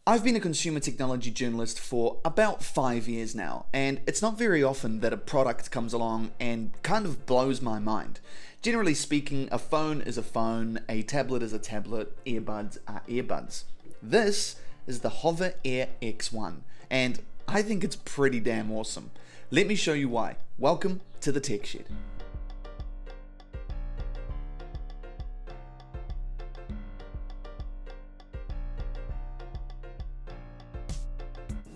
I've been a consumer technology journalist for about 5 years now, and it's not very often that a product comes along and kind of blows my mind. Generally speaking, a phone is a phone, a tablet is a tablet, earbuds are earbuds. This is the HOVERAir X1, and I think it's pretty damn awesome. Let me show you why. Welcome to the Tech Shed.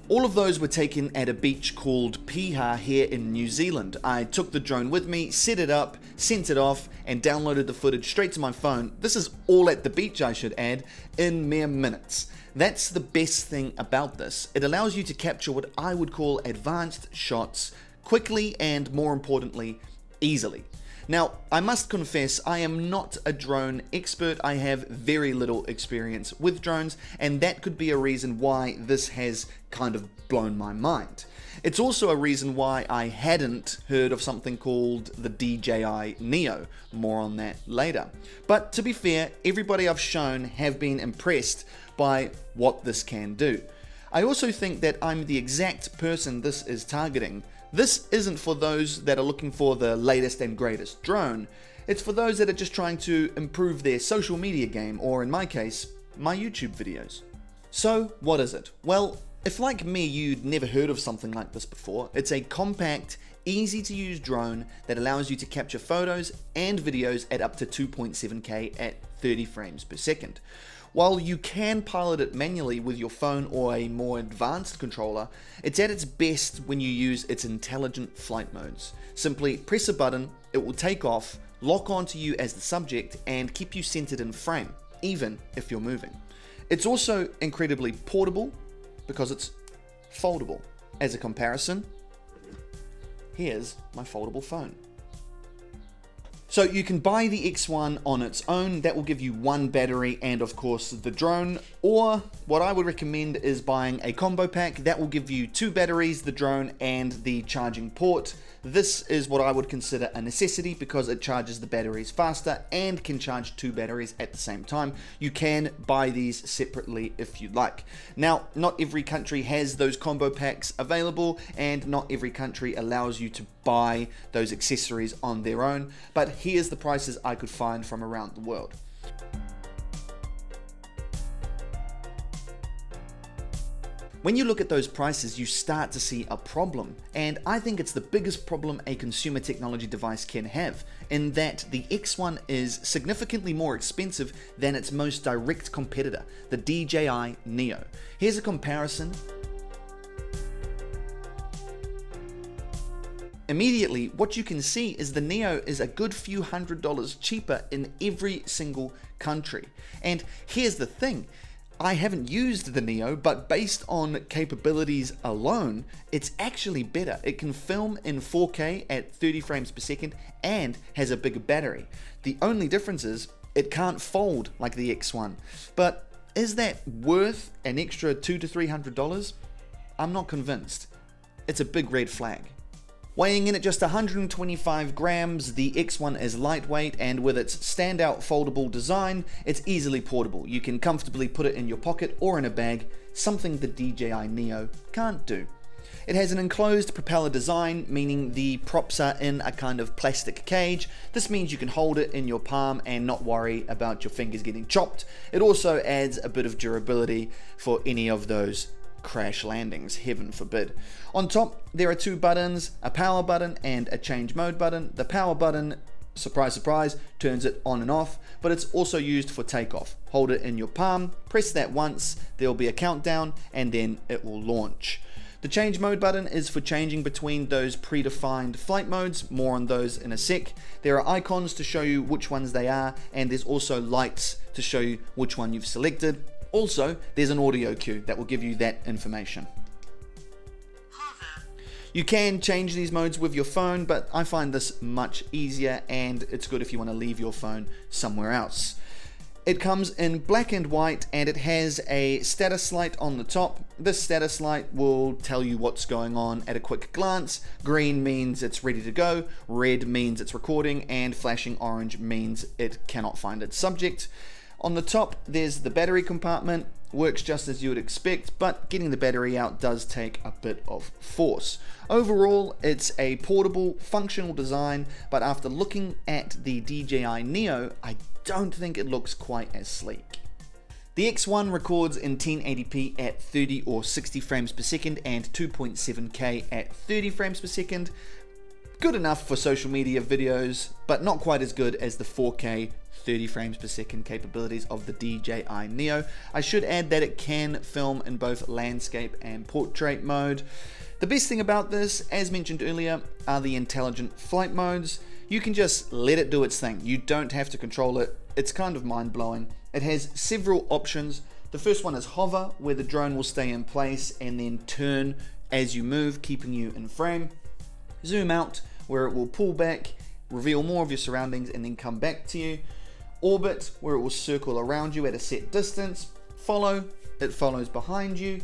All of those were taken at a beach called Piha here in New Zealand. I took the drone with me, set it up, sent it off, and downloaded the footage straight to my phone. This is all at the beach, I should add, in mere minutes. That's the best thing about this. It allows you to capture what I would call advanced shots quickly and, more importantly, easily. Now, I must confess, I am not a drone expert. I have very little experience with drones, and that could be a reason why this has kind of blown my mind. It's also a reason why I hadn't heard of something called the DJI Neo. More on that later. But to be fair, everybody I've shown have been impressed by what this can do. I also think that I'm the exact person this is targeting. This isn't for those that are looking for the latest and greatest drone. It's for those that are just trying to improve their social media game, or in my case, my YouTube videos. So, what is it? Well, if like me you'd never heard of something like this before, it's a compact, easy to use drone that allows you to capture photos and videos at up to 2.7K at 30 frames per second. While you can pilot it manually with your phone or a more advanced controller, it's at its best when you use its intelligent flight modes. Simply press a button, it will take off, lock onto you as the subject, and keep you centered in frame, even if you're moving. It's also incredibly portable because it's foldable. As a comparison, here's my foldable phone. So you can buy the X1 on its own, that will give you one battery and of course the drone, or what I would recommend is buying a combo pack that will give you 2 batteries, the drone and the charging port. This is what I would consider a necessity because it charges the batteries faster and can charge 2 batteries at the same time. You can buy these separately if you like. Now, not every country has those combo packs available and not every country allows you to buy those accessories on their own, but here's the prices I could find from around the world. When you look at those prices, you start to see a problem, and I think it's the biggest problem a consumer technology device can have, in that the X1 is significantly more expensive than its most direct competitor, the DJI Neo. Here's a comparison. Immediately, what you can see is the Neo is a good few $100s cheaper in every single country. And here's the thing, I haven't used the Neo, but based on capabilities alone, it's actually better. It can film in 4K at 30 frames per second and has a bigger battery. The only difference is it can't fold like the X1. But is that worth an extra $200 to $300? I'm not convinced. It's a big red flag. Weighing in at just 125 grams, the X1 is lightweight, and with its standout foldable design, it's easily portable. You can comfortably put it in your pocket or in a bag, something the DJI Neo can't do. It has an enclosed propeller design, meaning the props are in a kind of plastic cage. This means you can hold it in your palm and not worry about your fingers getting chopped. It also adds a bit of durability for any of those crash landings, heaven forbid. On top, there are 2 buttons, a power button and a change mode button. The power button, surprise surprise, turns it on and off, but it's also used for takeoff. Hold it in your palm, press that once, there will be a countdown, and then it will launch. The change mode button is for changing between those predefined flight modes, more on those in a sec. There are icons to show you which ones they are, and there's also lights to show you which one you've selected. Also, there's an audio cue that will give you that information. You can change these modes with your phone, but I find this much easier, and it's good if you want to leave your phone somewhere else. It comes in black and white, and it has a status light on the top. This status light will tell you what's going on at a quick glance. Green means it's ready to go, red means it's recording, and flashing orange means it cannot find its subject. On the top, there's the battery compartment. works just as you would expect, but getting the battery out does take a bit of force. Overall, it's a portable, functional design, but after looking at the DJI Neo, I don't think it looks quite as sleek. The X1 records in 1080p at 30 or 60 frames per second and 2.7K at 30 frames per second. Good enough for social media videos, but not quite as good as the 4K 30 frames per second capabilities of the DJI Neo. I should add that it can film in both landscape and portrait mode. The best thing about this, as mentioned earlier, are the intelligent flight modes. You can just let it do its thing. You don't have to control it. It's kind of mind-blowing. It has several options. The first one is hover, where the drone will stay in place and then turn as you move, keeping you in frame. Zoom out, where it will pull back, reveal more of your surroundings and then come back to you. Orbit, where it will circle around you at a set distance. Follow, it follows behind you.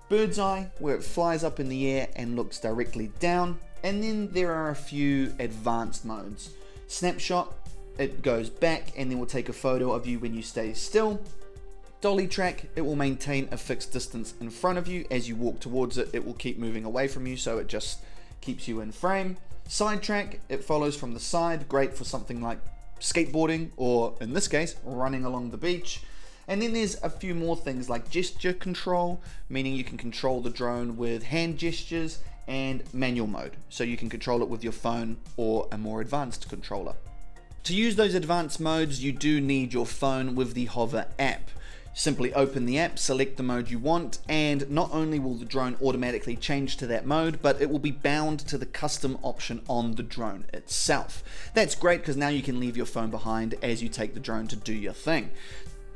Bird's eye, where it flies up in the air and looks directly down. And then there are a few advanced modes. Snapshot, it goes back and then will take a photo of you when you stay still. Dolly track, it will maintain a fixed distance in front of you. As you walk towards it, it will keep moving away from you, so it just keeps you in frame. Side track, it follows from the side, great for something like skateboarding or, in this case, running along the beach. And then there's a few more things like gesture control, meaning you can control the drone with hand gestures, and manual mode, so you can control it with your phone or a more advanced controller. To use those advanced modes, you do need your phone with the Hover app. Simply open the app, select the mode you want, and not only will the drone automatically change to that mode, but it will be bound to the custom option on the drone itself. That's great because now you can leave your phone behind as you take the drone to do your thing.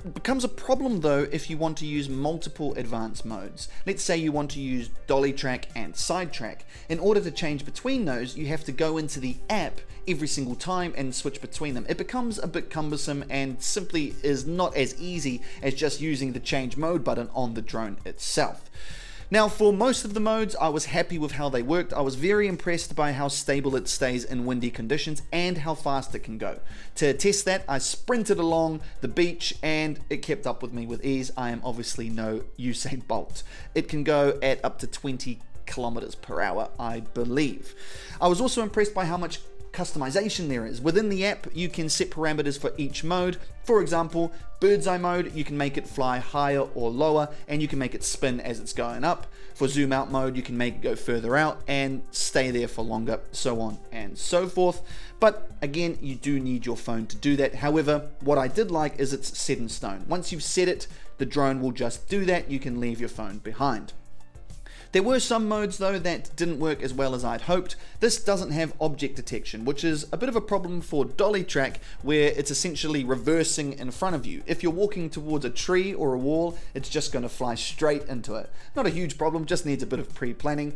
It becomes a problem though if you want to use multiple advanced modes. Let's say you want to use dolly track and side track. In order to change between those, you have to go into the app every single time and switch between them. It becomes a bit cumbersome and simply is not as easy as just using the change mode button on the drone itself. Now, for most of the modes, I was happy with how they worked. I was very impressed by how stable it stays in windy conditions and how fast it can go. To test that, I sprinted along the beach and it kept up with me with ease. I am obviously no Usain Bolt. It can go at up to 20 kilometers per hour, I believe. I was also impressed by how much customization there is. Within the app, you can set parameters for each mode. For example, bird's eye mode, you can make it fly higher or lower, and you can make it spin as it's going up. For zoom out mode, you can make it go further out and stay there for longer, so on and so forth. But again, you do need your phone to do that. However, what I did like is it's set in stone. Once you've set it, the drone will just do that. You can leave your phone behind. There were some modes though that didn't work as well as I'd hoped. This doesn't have object detection, which is a bit of a problem for dolly track, where it's essentially reversing in front of you. If you're walking towards a tree or a wall, it's just going to fly straight into it. Not a huge problem, just needs a bit of pre-planning.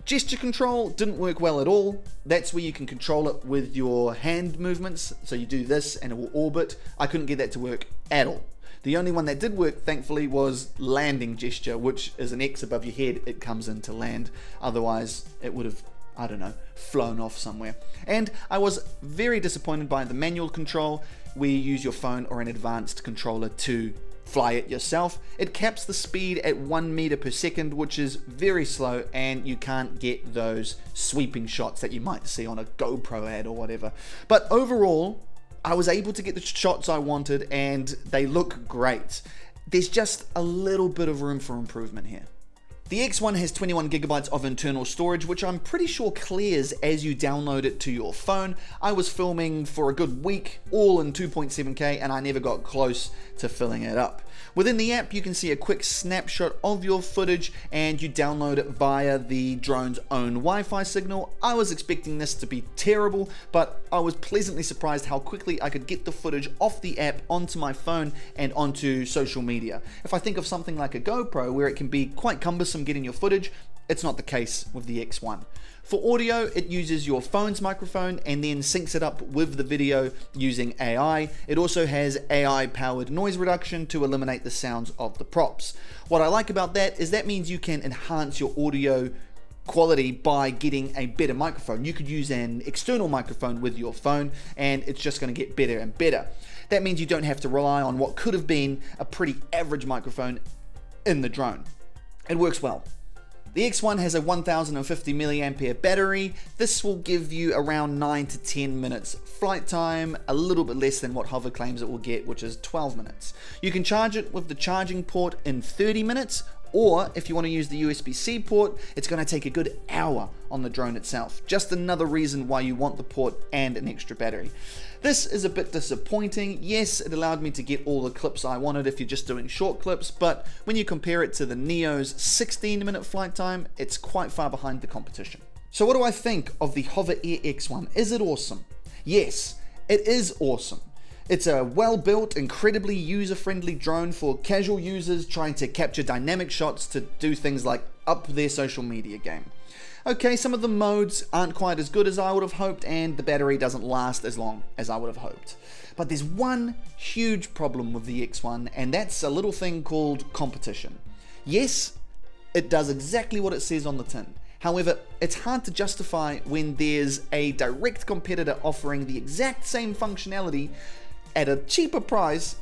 Gesture control didn't work well at all. That's where you can control it with your hand movements. So you do this and it will orbit. I couldn't get that to work at all. The only one that did work, thankfully, was landing gesture, which is an X above your head, it comes in to land. Otherwise, it would have, I don't know, flown off somewhere. And I was very disappointed by the manual control, where you use your phone or an advanced controller to fly it yourself. It caps the speed at 1 meter per second, which is very slow, and you can't get those sweeping shots that you might see on a GoPro ad or whatever. But overall, I was able to get the shots I wanted and they look great. There's just a little bit of room for improvement here. The X1 has 21 gigabytes of internal storage, which I'm pretty sure clears as you download it to your phone. I was filming for a good week, all in 2.7K, and I never got close to filling it up. Within the app, you can see a quick snapshot of your footage and you download it via the drone's own Wi-Fi signal. I was expecting this to be terrible, but I was pleasantly surprised how quickly I could get the footage off the app onto my phone and onto social media. If I think of something like a GoPro, where it can be quite cumbersome getting your footage, it's not the case with the X1. For audio, it uses your phone's microphone and then syncs it up with the video using AI. It also has AI-powered noise reduction to eliminate the sounds of the props. What I like about that is that means you can enhance your audio quality by getting a better microphone. You could use an external microphone with your phone and it's just going to get better and better. That means you don't have to rely on what could have been a pretty average microphone in the drone. It works well. The X1 has a 1050 mAh battery. This will give you around 9 to 10 minutes flight time, a little bit less than what Hover claims it will get, which is 12 minutes. You can charge it with the charging port in 30 minutes, or if you want to use the USB-C port, it's going to take a good hour on the drone itself. Just another reason why you want the port and an extra battery. This is a bit disappointing. Yes, it allowed me to get all the clips I wanted if you're just doing short clips, but when you compare it to the Neo's 16-minute flight time, it's quite far behind the competition. So what do I think of the HOVERair X1? Is it awesome? Yes, it is awesome. It's a well-built, incredibly user-friendly drone for casual users trying to capture dynamic shots to do things like up their social media game. Okay, some of the modes aren't quite as good as I would have hoped, and the battery doesn't last as long as I would have hoped. But there's one huge problem with the X1, and that's a little thing called competition. Yes, it does exactly what it says on the tin. However, it's hard to justify when there's a direct competitor offering the exact same functionality at a cheaper price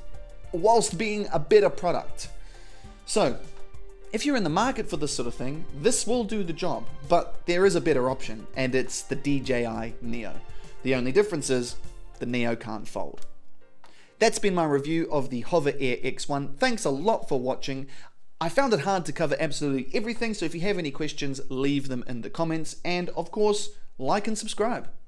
whilst being a better product. So, if you're in the market for this sort of thing, this will do the job, but there is a better option, and it's the DJI Neo. The only difference is the Neo can't fold. That's been my review of the HOVERair X1. Thanks a lot for watching. I found it hard to cover absolutely everything, so if you have any questions, leave them in the comments, and of course, like and subscribe.